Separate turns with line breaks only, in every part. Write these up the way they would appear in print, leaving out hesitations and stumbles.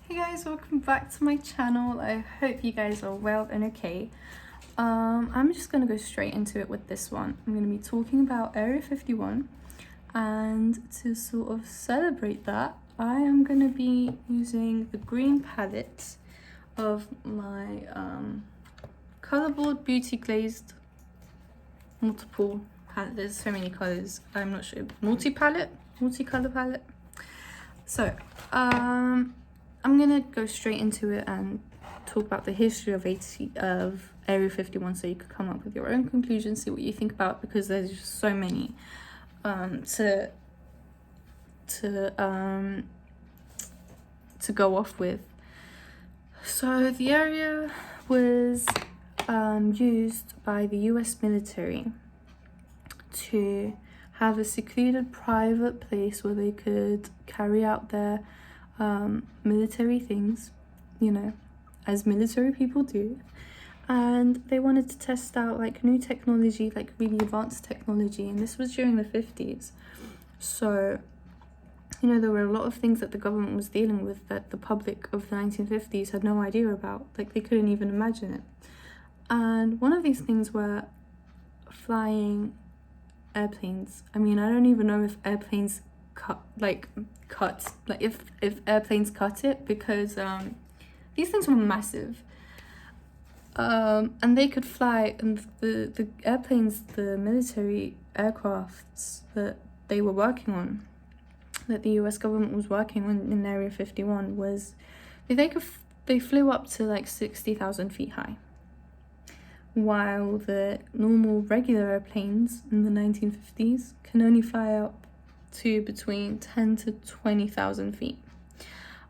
Hey guys, welcome back to my channel. I hope you guys are well and okay. I'm just gonna go straight into it with this one. I'm gonna be talking about Area 51, and to sort of celebrate that, I am gonna be using the green palette of my Colorboard Beauty Glazed multiple palette. There's so many colors, I'm not sure. Multi-color palette. So I'm gonna go straight into it and talk about the history of Area 51, so you could come up with your own conclusions, see what you think about it, because there's just so many to go off with. So the area was used by the US military to have a secluded private place where they could carry out their military things, you know, as military people do. And they wanted to test out like new technology, like really advanced technology, and this was during the 50s. So, you know, there were a lot of things that the government was dealing with that the public of the 1950s had no idea about, like they couldn't even imagine it. And one of these things were flying airplanes. I mean, I don't even know if airplanes if airplanes cut it, because these things were massive, and they could fly, and the airplanes, the military aircrafts that they were working on, that the US government was working on in Area 51, was they flew up to like 60,000 feet high, while the normal regular airplanes in the 1950s can only fly up to between 10 to 20,000 feet.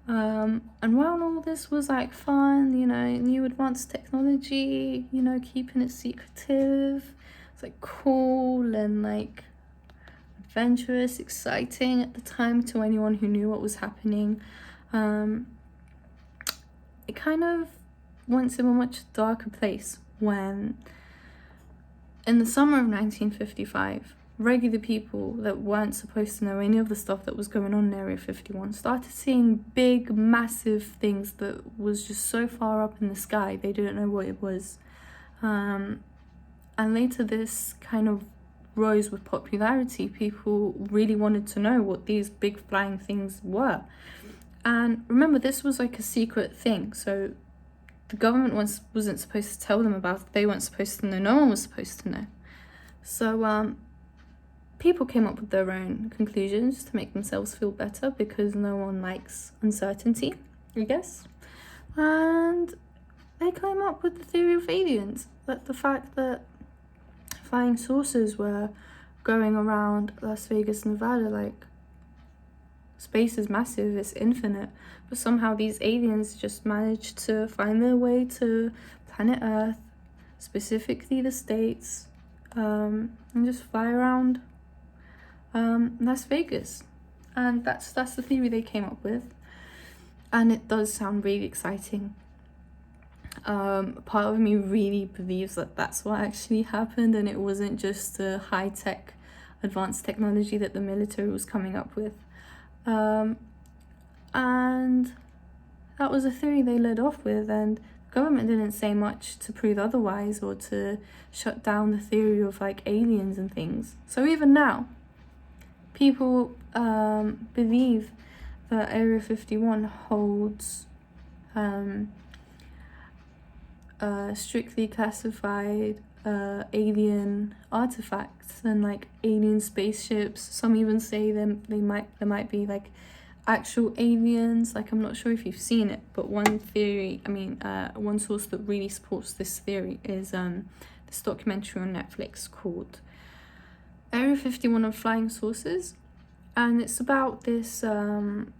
And while all this was like fun, you know, new advanced technology, you know, keeping it secretive, it's like cool and like adventurous, exciting at the time to anyone who knew what was happening, it kind of went to a much darker place when, in the summer of 1955, regular people that weren't supposed to know any of the stuff that was going on in Area 51 started seeing big, massive things that was just so far up in the sky they didn't know what it was. And later this kind of rose with popularity. People really wanted to know what these big flying things were. And remember, this was like a secret thing, so the government wasn't supposed to tell them about it. They weren't supposed to know. No one was supposed to know. So people came up with their own conclusions to make themselves feel better, because no one likes uncertainty, I guess. And they came up with the theory of aliens, that the fact that flying saucers were going around Las Vegas, Nevada. Like, space is massive, it's infinite, but somehow these aliens just managed to find their way to planet Earth, specifically the States, and just fly around Las Vegas. And that's the theory they came up with, and it does sound really exciting. Part of me really believes that that's what actually happened, and it wasn't just a high-tech advanced technology that the military was coming up with. And that was a theory they led off with, and the government didn't say much to prove otherwise or to shut down the theory of like aliens and things. So even now, people believe that Area 51 holds strictly classified alien artifacts and like alien spaceships. Some even say there might be like actual aliens. Like, I'm not sure if you've seen it, but one source that really supports this theory is this documentary on Netflix called Area 51 and Flying Saucers, and it's about this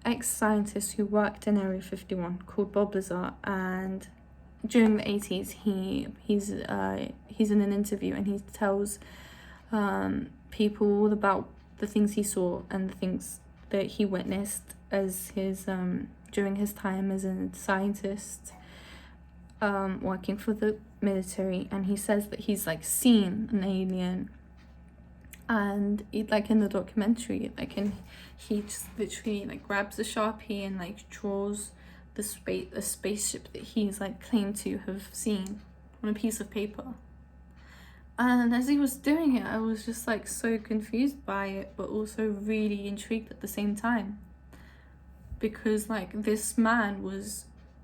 ex-scientist who worked in Area 51 called Bob Lazar. And during the 80s, he's in an interview, and he tells people all about the things he saw and the things that he witnessed as his during his time as a scientist working for the military. And he says that he's like seen an alien, and it, like in the documentary, like he just literally like grabs a Sharpie and like draws the spaceship that he's like claimed to have seen on a piece of paper. And as he was doing it, I was just like so confused by it, but also really intrigued at the same time. Because like this man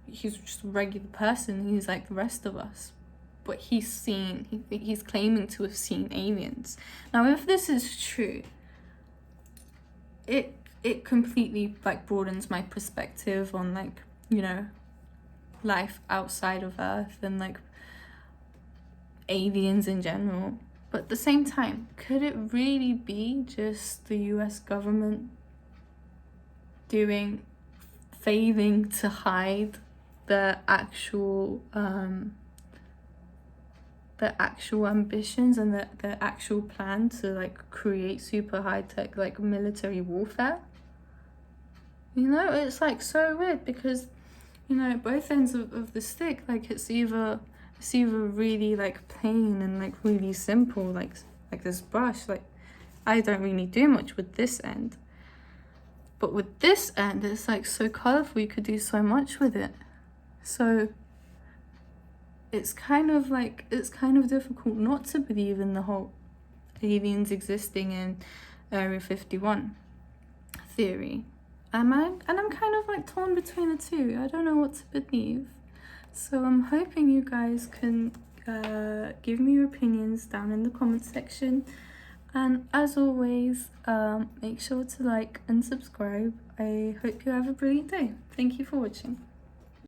he's just a regular person, he's like the rest of us. But he's claiming to have seen aliens. Now if this is true, it completely like broadens my perspective on like, you know, life outside of Earth and like aliens in general. But at the same time, could it really be just the US government failing to hide the actual ambitions and the actual plan to like create super high-tech like military warfare? You know, it's like so weird because, you know, both ends of the stick, like it's either really like plain and like really simple, like this brush, like I don't really do much with this end, but with this end it's like so colorful, you could do so much with it. So it's kind of difficult not to believe in the whole aliens existing in Area 51 theory. And I'm kind of like torn between the two. I don't know what to believe. So I'm hoping you guys can give me your opinions down in the comment section. And as always, make sure to like and subscribe. I hope you have a brilliant day. Thank you for watching.